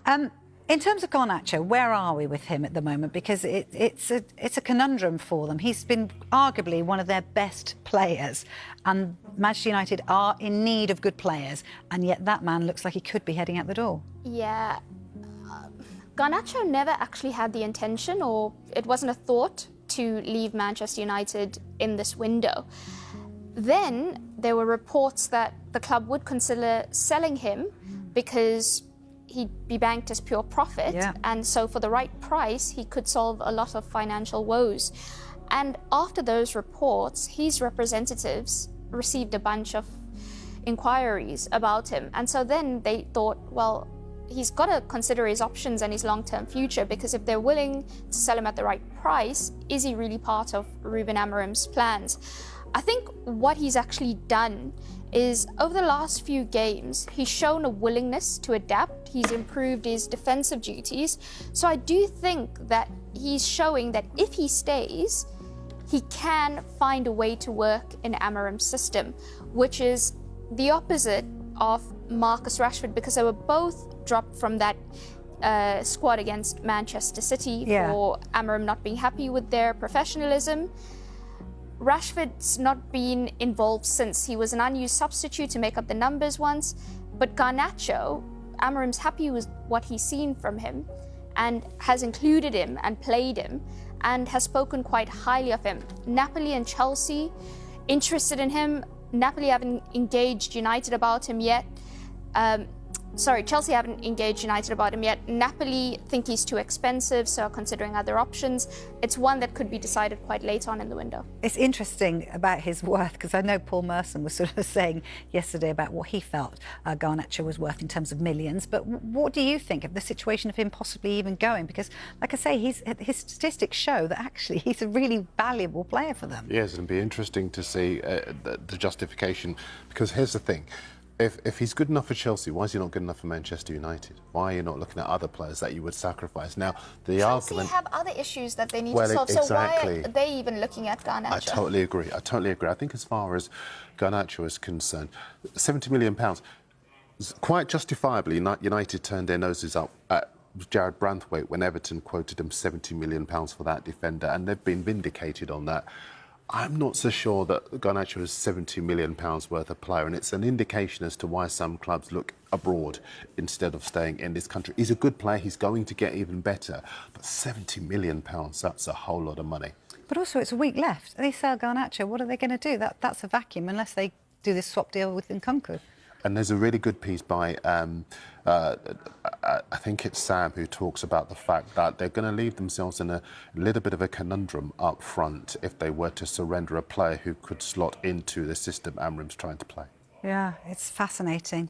In terms of Garnacho, where are we with him at the moment? Because it's a conundrum for them. He's been arguably one of their best players, and Manchester United are in need of good players, and yet that man looks like he could be heading out the door. Yeah. Garnacho never actually had the intention, or it wasn't a thought, to leave Manchester United in this window. Then there were reports that the club would consider selling him because he'd be banked as pure profit, and so for the right price he could solve a lot of financial woes. And after those reports, his representatives received a bunch of inquiries about him, and so then they thought, well, he's got to consider his options and his long-term future, because if they're willing to sell him at the right price, is he really part of Ruben Amorim's plans? I think what he's actually done is, over the last few games, he's shown a willingness to adapt. He's improved his defensive duties. So I do think that he's showing that if he stays, he can find a way to work in Amorim's system, which is the opposite of Marcus Rashford, because they were both dropped from that squad against Manchester City for Amorim not being happy with their professionalism. Rashford's not been involved since. He was an unused substitute to make up the numbers once. But Garnacho, Amorim's happy with what he's seen from him and has included him and played him and has spoken quite highly of him. Napoli and Chelsea interested in him. Napoli haven't engaged United about him yet. Chelsea haven't engaged United about him yet. Napoli think he's too expensive, so are considering other options. It's one that could be decided quite late on in the window. It's interesting about his worth, because I know Paul Merson was sort of saying yesterday about what he felt Garnacho was worth in terms of millions. But what do you think of the situation of him possibly even going? Because, like I say, his statistics show that actually he's a really valuable player for them. Yes, it'll be interesting to see the justification, because here's the thing. If he's good enough for Chelsea, why is he not good enough for Manchester United? Why are you not looking at other players that you would sacrifice? Now, the argument... Chelsea have other issues that they need to solve, so why are they even looking at Garnacho? I totally agree. I totally agree. I think as far as Garnacho is concerned, £70 million, quite justifiably, United turned their noses up at Jared Branthwaite when Everton quoted him £70 million for that defender, and they've been vindicated on that. I'm not so sure that Garnacho is £70 million worth of player, and it's an indication as to why some clubs look abroad instead of staying in this country. He's a good player, he's going to get even better, but £70 million, that's a whole lot of money. But also, it's a week left. They sell Garnacho, what are they going to do? That's a vacuum, unless they do this swap deal with Nkunku. And there's a really good piece by, I think it's Sam, who talks about the fact that they're going to leave themselves in a little bit of a conundrum up front if they were to surrender a player who could slot into the system Amorim's trying to play. Yeah, it's fascinating.